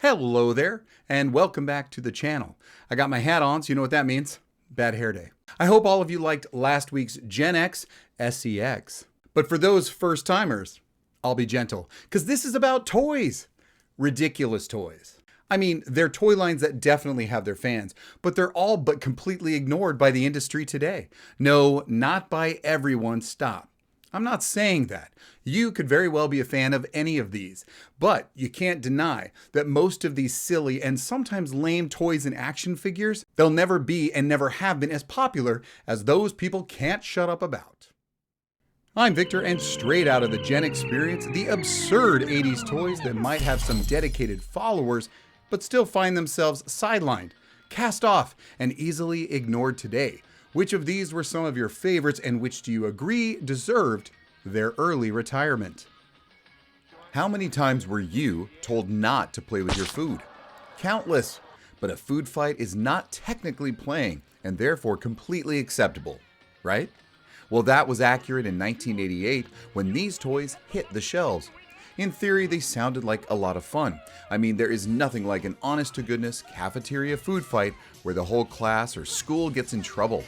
Hello there, and welcome back to the channel. I got my hat on, so you know what that means. Bad hair day. I hope all of you liked last week's Gen X SEX. But for those first timers, I'll be gentle, because this is about toys. Ridiculous toys. I mean, they're toy lines that definitely have their fans, but they're all but completely ignored by the industry today. No, not by everyone. Stop. I'm not saying that. You could very well be a fan of any of these, but you can't deny that most of these silly and sometimes lame toys and action figures, they'll never be and never have been as popular as those people can't shut up about. I'm Victor, and straight out of the Gen Experience, the absurd 80s toys that might have some dedicated followers, but still find themselves sidelined, cast off, and easily ignored today. Which of these were some of your favorites, and which do you agree deserved their early retirement? How many times were you told not to play with your food? Countless. But a food fight is not technically playing, and therefore completely acceptable, right? Well, that was accurate in 1988 when these toys hit the shelves. In theory, they sounded like a lot of fun. I mean, there is nothing like an honest-to-goodness cafeteria food fight where the whole class or school gets in trouble.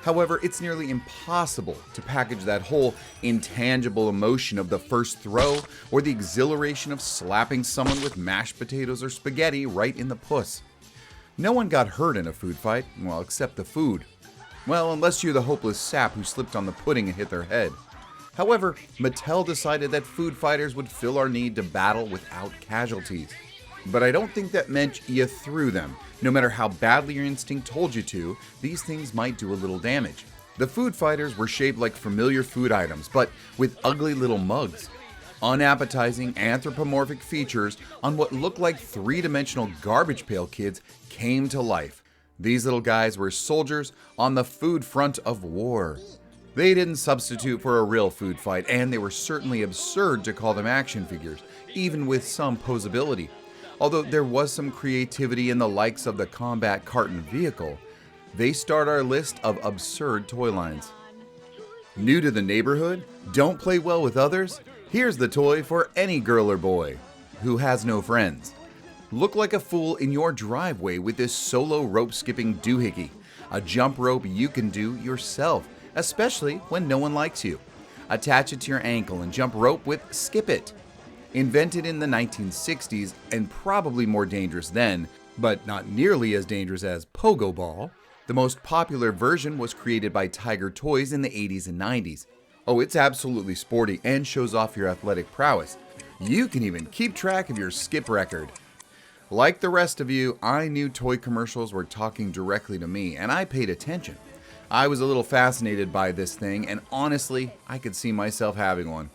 However, it's nearly impossible to package that whole intangible emotion of the first throw or the exhilaration of slapping someone with mashed potatoes or spaghetti right in the puss. No one got hurt in a food fight, well, except the food. Well, unless you're the hopeless sap who slipped on the pudding and hit their head. However, Mattel decided that food fighters would fill our need to battle without casualties. But I don't think that meant you threw them. No matter how badly your instinct told you to, these things might do a little damage. The food fighters were shaped like familiar food items, but with ugly little mugs. Unappetizing, anthropomorphic features on what looked like three-dimensional garbage pail kids came to life. These little guys were soldiers on the food front of war. They didn't substitute for a real food fight, and they were certainly absurd to call them action figures, even with some posability. Although there was some creativity in the likes of the combat carton vehicle, they start our list of absurd toy lines. New to the neighborhood? Don't play well with others? Here's the toy for any girl or boy who has no friends. Look like a fool in your driveway with this solo rope skipping doohickey, a jump rope you can do yourself, especially when no one likes you. Attach it to your ankle and jump rope with Skip It. Invented in the 1960s and probably more dangerous then, but not nearly as dangerous as Pogo Ball, the most popular version was created by Tiger Toys in the 80s and 90s. Oh, it's absolutely sporty and shows off your athletic prowess. You can even keep track of your skip record. Like the rest of you, I knew toy commercials were talking directly to me, and I paid attention. I was a little fascinated by this thing, and honestly, I could see myself having one.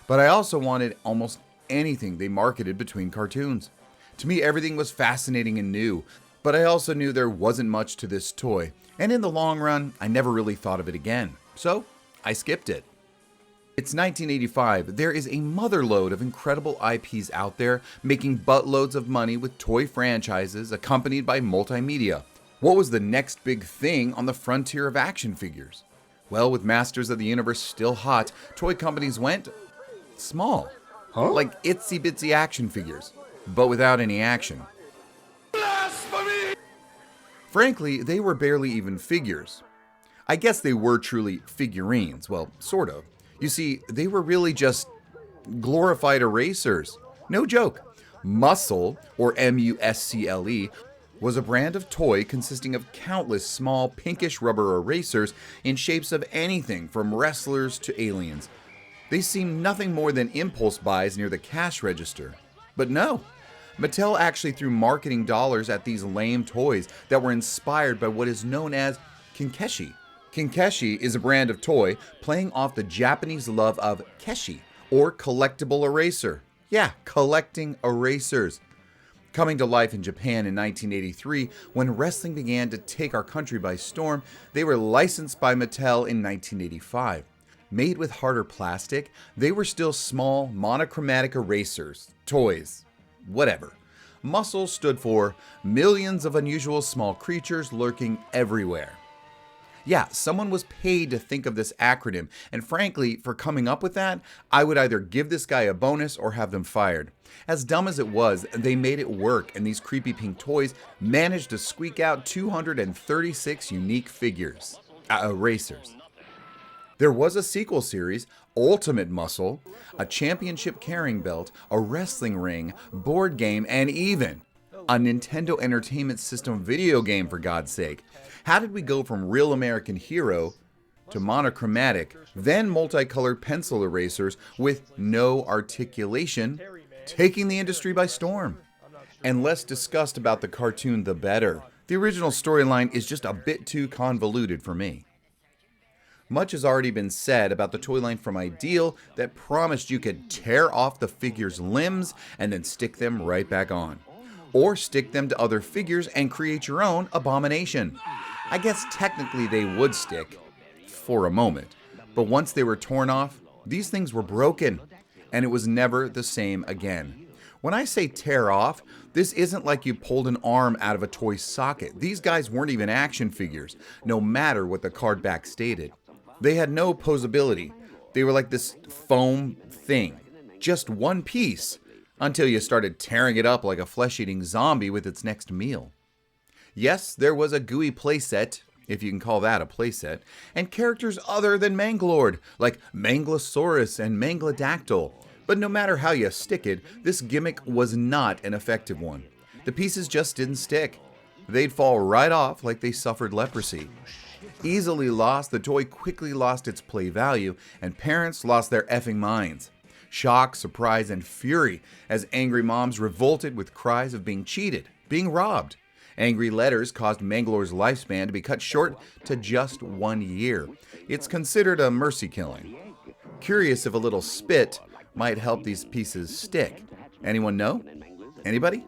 But I also wanted almost anything they marketed between cartoons. To me, everything was fascinating and new, but I also knew there wasn't much to this toy, and in the long run, I never really thought of it again. So, I skipped it. It's 1985. There is a motherlode of incredible IPs out there making buttloads of money with toy franchises accompanied by multimedia. What was the next big thing on the frontier of action figures? Well, with Masters of the Universe still hot, toy companies went small. Like itsy bitsy action figures, but without any action. Blasphemy! Frankly, they were barely even figures. I guess they were truly figurines, well, sort of. You see, they were really just glorified erasers. No joke. Muscle, or MUSCLE, was a brand of toy consisting of countless small pinkish rubber erasers in shapes of anything from wrestlers to aliens. They seemed nothing more than impulse buys near the cash register. But no, Mattel actually threw marketing dollars at these lame toys that were inspired by what is known as kinkeshi. Kinkeshi is a brand of toy playing off the Japanese love of keshi, or collectible eraser. Yeah, collecting erasers. Coming to life in Japan in 1983, when wrestling began to take our country by storm, they were licensed by Mattel in 1985. Made with harder plastic, they were still small, monochromatic erasers, toys, whatever. Muscle stood for millions of unusual small creatures lurking everywhere. Yeah, someone was paid to think of this acronym, and frankly, for coming up with that, I would either give this guy a bonus or have them fired. As dumb as it was, they made it work, and these creepy pink toys managed to squeak out 236 unique figures. Racers. There was a sequel series, Ultimate Muscle, a championship carrying belt, a wrestling ring, board game, and even a Nintendo Entertainment System video game, for God's sake. How did we go from Real American Hero to monochromatic, then multicolored pencil erasers with no articulation, taking the industry by storm? And less discussed about the cartoon, the better. The original storyline is just a bit too convoluted for me. Much has already been said about the toy line from Ideal that promised you could tear off the figure's limbs and then stick them right back on. Or stick them to other figures and create your own abomination. I guess technically they would stick, for a moment, but once they were torn off, these things were broken, and it was never the same again. When I say tear off, this isn't like you pulled an arm out of a toy socket. These guys weren't even action figures, no matter what the card back stated. They had no posability. They were like this foam thing, just one piece, until you started tearing it up like a flesh-eating zombie with its next meal. Yes, there was a gooey playset, if you can call that a playset, and characters other than Manglord, like Manglosaurus and Manglodactyl. But no matter how you stick it, this gimmick was not an effective one. The pieces just didn't stick. They'd fall right off like they suffered leprosy. Easily lost, the toy quickly lost its play value, and parents lost their effing minds. Shock, surprise, and fury as angry moms revolted with cries of being cheated, being robbed. Angry letters caused Manglor's lifespan to be cut short to just 1 year. It's considered a mercy killing. Curious if a little spit might help these pieces stick. Anyone know? Anybody?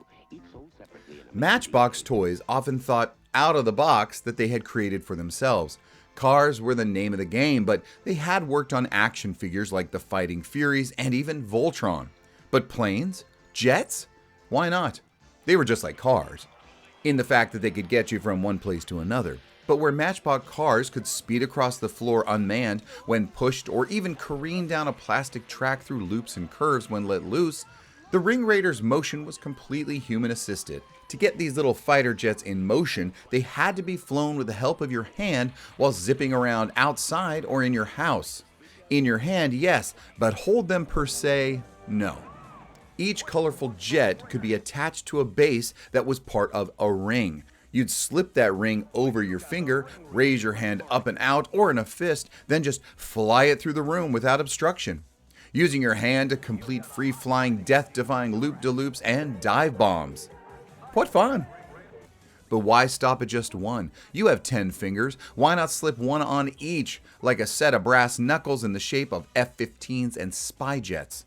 Matchbox toys often thought out of the box that they had created for themselves. Cars were the name of the game, but they had worked on action figures like the Fighting Furies and even Voltron. But planes? Jets? Why not? They were just like cars, in the fact that they could get you from one place to another. But where Matchbox cars could speed across the floor unmanned when pushed, or even careen down a plastic track through loops and curves when let loose, the Ring Raiders' motion was completely human-assisted. To get these little fighter jets in motion, they had to be flown with the help of your hand while zipping around outside or in your house. In your hand, yes, but hold them per se, no. Each colorful jet could be attached to a base that was part of a ring. You'd slip that ring over your finger, raise your hand up and out, or in a fist, then just fly it through the room without obstruction. Using your hand to complete free-flying, death-defying loop-de-loops and dive bombs. What fun! But why stop at just one? You have 10 fingers. Why not slip one on each, like a set of brass knuckles in the shape of F-15s and spy jets?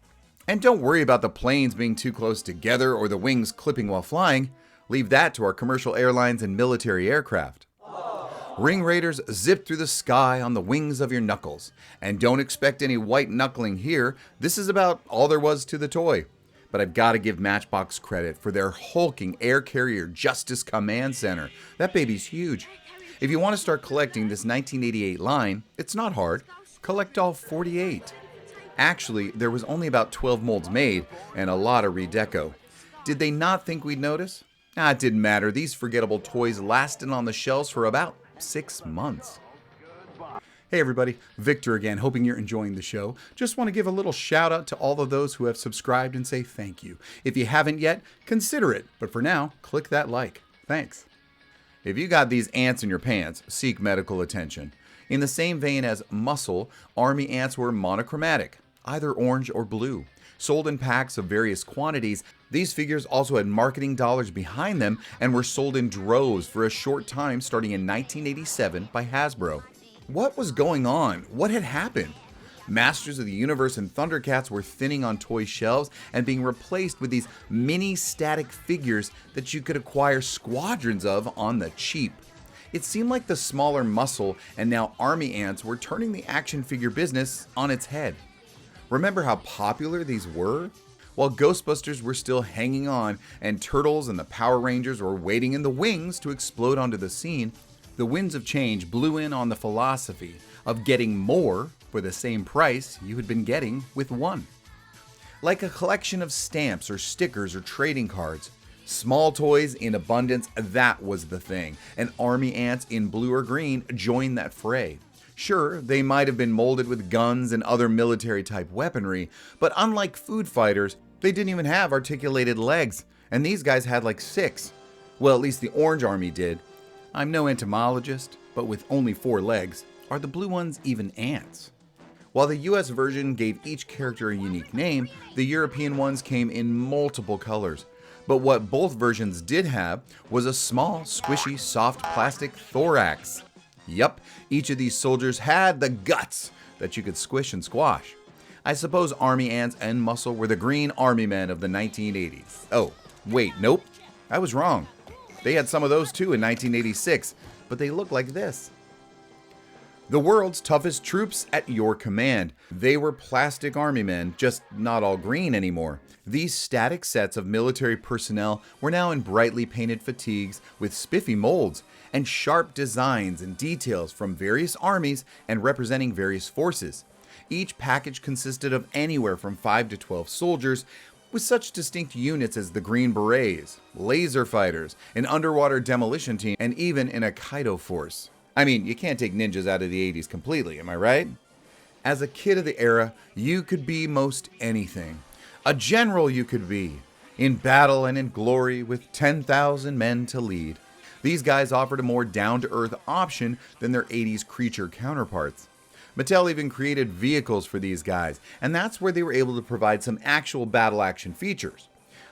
And don't worry about the planes being too close together or the wings clipping while flying. Leave that to our commercial airlines and military aircraft. Ring Raiders zip through the sky on the wings of your knuckles. And don't expect any white knuckling here. This is about all there was to the toy. But I've got to give Matchbox credit for their hulking air carrier Justice Command Center. That baby's huge. If you want to start collecting this 1988 line, it's not hard. Collect all 48. Actually, there was only about 12 molds made and a lot of redeco. Did they not think we'd notice? It didn't matter. These forgettable toys lasted on the shelves for about 6 months. Hey everybody, Victor again, hoping you're enjoying the show. Just want to give a little shout out to all of those who have subscribed and say thank you. If you haven't yet, consider it. But for now, click that like. Thanks. If you got these ants in your pants, seek medical attention. In the same vein as Muscle, Army ants were monochromatic, either orange or blue. Sold in packs of various quantities, these figures also had marketing dollars behind them and were sold in droves for a short time starting in 1987 by Hasbro. What was going on? What had happened? Masters of the Universe and Thundercats were thinning on toy shelves and being replaced with these mini static figures that you could acquire squadrons of on the cheap. It seemed like the smaller Muscle and now Army ants were turning the action figure business on its head. Remember how popular these were? While Ghostbusters were still hanging on and Turtles and the Power Rangers were waiting in the wings to explode onto the scene, The winds of change blew in on the philosophy of getting more for the same price you had been getting with one. Like a collection of stamps or stickers or trading cards, small toys in abundance, that was the thing, and army ants in blue or green joined that fray. Sure, they might have been molded with guns and other military-type weaponry, but unlike food fighters, they didn't even have articulated legs, and these guys had like 6. Well, at least the Orange Army did. I'm no entomologist, but with only 4 legs, are the blue ones even ants? While the US version gave each character a unique name, the European ones came in multiple colors. But what both versions did have was a small, squishy, soft plastic thorax. Yup, each of these soldiers had the guts that you could squish and squash. I suppose army ants and muscle were the green army men of the 1980s. Oh, wait, nope, I was wrong. They had some of those too in 1986, but they look like this. The world's toughest troops at your command. They were plastic army men, just not all green anymore. These static sets of military personnel were now in brightly painted fatigues with spiffy molds and sharp designs and details from various armies and representing various forces. Each package consisted of anywhere from 5 to 12 soldiers, with such distinct units as the Green Berets, laser fighters, an underwater demolition team, and even an Aikido force. I mean, you can't take ninjas out of the 80s completely, am I right? As a kid of the era, you could be most anything. A general you could be, in battle and in glory with 10,000 men to lead. These guys offered a more down-to-earth option than their 80s creature counterparts. Mattel even created vehicles for these guys, and that's where they were able to provide some actual battle action features.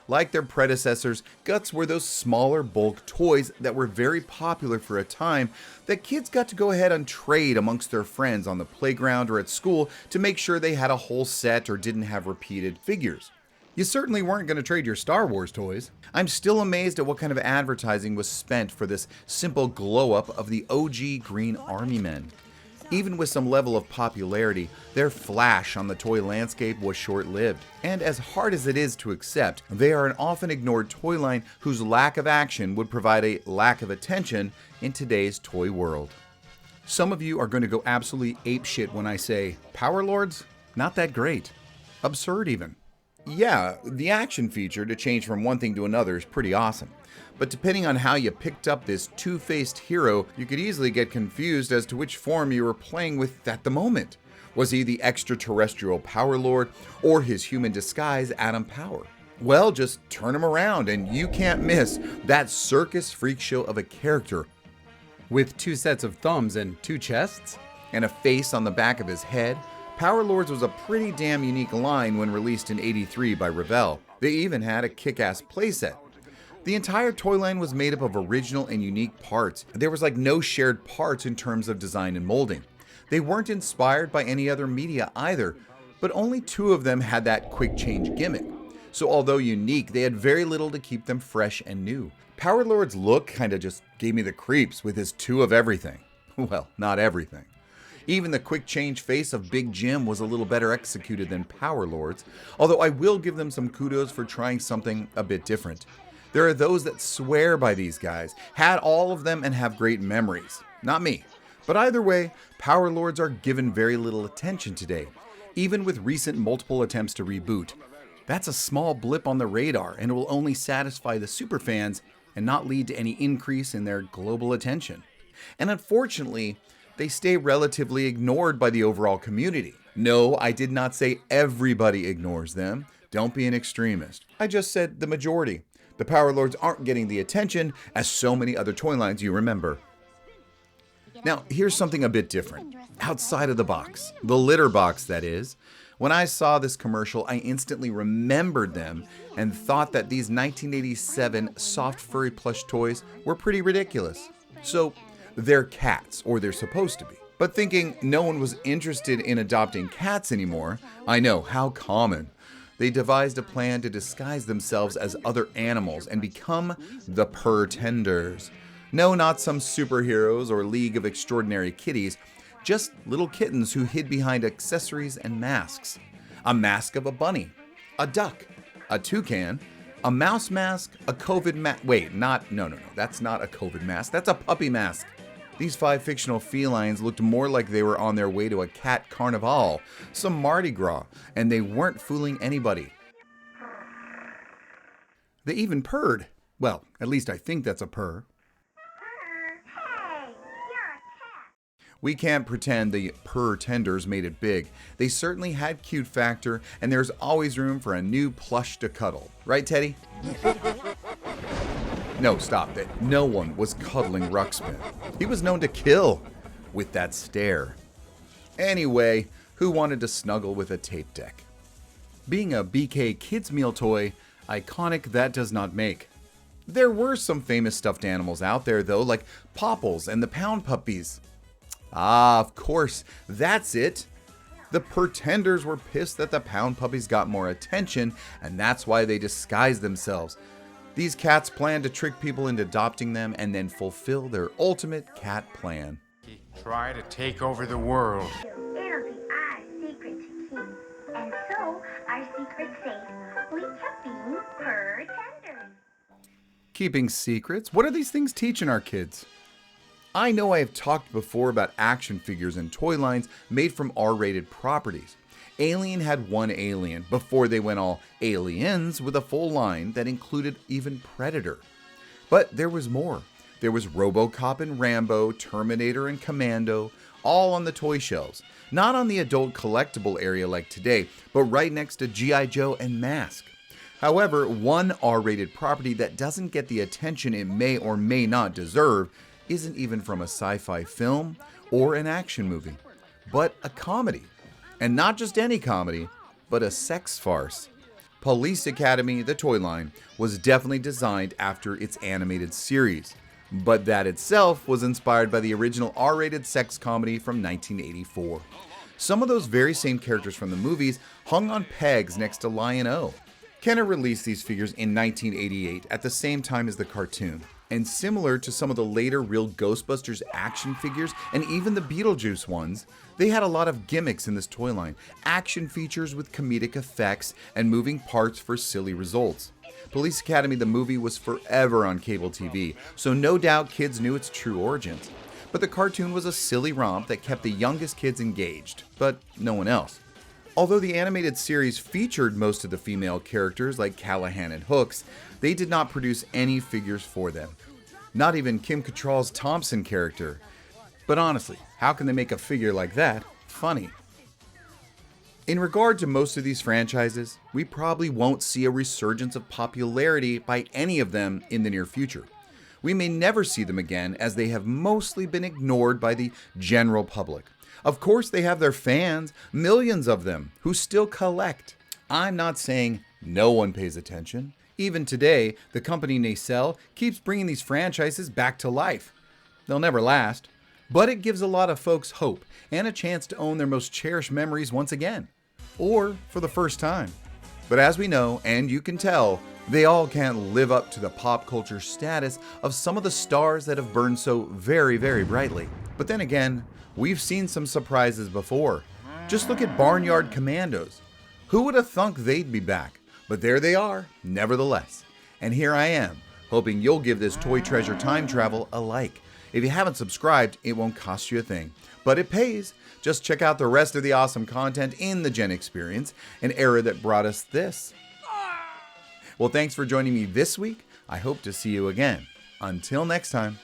Like their predecessors, Guts were those smaller bulk toys that were very popular for a time that kids got to go ahead and trade amongst their friends on the playground or at school to make sure they had a whole set or didn't have repeated figures. You certainly weren't going to trade your Star Wars toys. I'm still amazed at what kind of advertising was spent for this simple glow-up of the OG Green Army Men. Even with some level of popularity, their flash on the toy landscape was short-lived. And as hard as it is to accept, they are an often ignored toy line whose lack of action would provide a lack of attention in today's toy world. Some of you are going to go absolutely apeshit when I say, Power Lords? Not that great. Absurd even. Yeah, the action feature to change from one thing to another is pretty awesome. But depending on how you picked up this two-faced hero, you could easily get confused as to which form you were playing with at the moment. Was he the extraterrestrial Power Lord or his human disguise Atom Power? Well, just turn him around and you can't miss that circus freak show of a character with 2 sets of thumbs and 2 chests and a face on the back of his head. Power Lords was a pretty damn unique line when released in '83 by Revell. They even had a kick-ass playset. The entire toy line was made up of original and unique parts. There was like no shared parts in terms of design and molding. They weren't inspired by any other media either, but only 2 of them had that quick change gimmick. So although unique, they had very little to keep them fresh and new. Power Lord's look kinda just gave me the creeps with his 2 of everything. Well, not everything. Even the quick change face of Big Jim was a little better executed than Power Lord's, although I will give them some kudos for trying something a bit different. There are those that swear by these guys, had all of them and have great memories. Not me. But either way, Power Lords are given very little attention today, even with recent multiple attempts to reboot. That's a small blip on the radar and it will only satisfy the superfans and not lead to any increase in their global attention. And unfortunately, they stay relatively ignored by the overall community. No, I did not say everybody ignores them. Don't be an extremist. I just said the majority. The Power Lords aren't getting the attention as so many other toy lines you remember. Now, here's something a bit different. Outside of the box. The litter box, that is. When I saw this commercial, I instantly remembered them and thought that these 1987 soft furry plush toys were pretty ridiculous. So, they're cats, or they're supposed to be. But thinking no one was interested in adopting cats anymore, I know, how common. They devised a plan to disguise themselves as other animals and become the Purr-tenders. No, not some superheroes or League of Extraordinary Kitties, just little kittens who hid behind accessories and masks. A mask of a bunny, a duck, a toucan, a mouse mask, a COVID mask. Wait, no, that's not a COVID mask. That's a puppy mask. These 5 fictional felines looked more like they were on their way to a cat carnival, some Mardi Gras, and they weren't fooling anybody. They even purred. Well, at least I think that's a purr. Hey, you're a cat. We can't pretend the purr tenders made it big. They certainly had cute factor, and there's always room for a new plush to cuddle. Right, Teddy? No, stop it. No one was cuddling Ruxpin. He was known to kill with that stare. Anyway, who wanted to snuggle with a tape deck? Being a BK kids meal toy, iconic that does not make. There were some famous stuffed animals out there though, like Popples and the Pound Puppies. Ah, of course, that's it. The Pretenders were pissed that the Pound Puppies got more attention, and that's why they disguised themselves. These cats plan to trick people into adopting them and then fulfill their ultimate cat plan. Try to take over the world. It'll be our secret to keep. And so, our secret safe, we kept being pretenders. Keeping secrets? What are these things teaching our kids? I know I have talked before about action figures and toy lines made from R-rated properties. Alien had one Alien before they went all aliens with a full line that included even Predator. But there was more. There was RoboCop and Rambo, Terminator and Commando, all on the toy shelves. Not on the adult collectible area like today, but right next to G.I. Joe and Mask. However, one R-rated property that doesn't get the attention it may or may not deserve isn't even from a sci-fi film or an action movie, but a comedy. And not just any comedy, but a sex farce. Police Academy, the toy line, was definitely designed after its animated series, but that itself was inspired by the original R-rated sex comedy from 1984. Some of those very same characters from the movies hung on pegs next to Lion-O. Kenner released these figures in 1988 at the same time as the cartoon. And similar to some of the later real Ghostbusters action figures and even the Beetlejuice ones, they had a lot of gimmicks in this toy line, action features with comedic effects and moving parts for silly results. Police Academy the movie was forever on cable TV, so no doubt kids knew its true origins. But the cartoon was a silly romp that kept the youngest kids engaged, but no one else. Although the animated series featured most of the female characters like Callahan and Hooks, they did not produce any figures for them. Not even Kim Cattrall's Thompson character. But honestly, how can they make a figure like that funny? In regard to most of these franchises, we probably won't see a resurgence of popularity by any of them in the near future. We may never see them again as they have mostly been ignored by the general public. Of course, they have their fans, millions of them, who still collect. I'm not saying no one pays attention. Even today, the company Nacelle keeps bringing these franchises back to life. They'll never last, but it gives a lot of folks hope and a chance to own their most cherished memories once again, or for the first time. But as we know, and you can tell, they all can't live up to the pop culture status of some of the stars that have burned so very, very brightly. But then again, we've seen some surprises before. Just look at Barnyard Commandos. Who would have thunk they'd be back? But there they are, nevertheless. And here I am, hoping you'll give this toy treasure time travel a like. If you haven't subscribed, it won't cost you a thing. But it pays. Just check out the rest of the awesome content in the Gen Experience, an era that brought us this. Well, thanks for joining me this week. I hope to see you again. Until next time.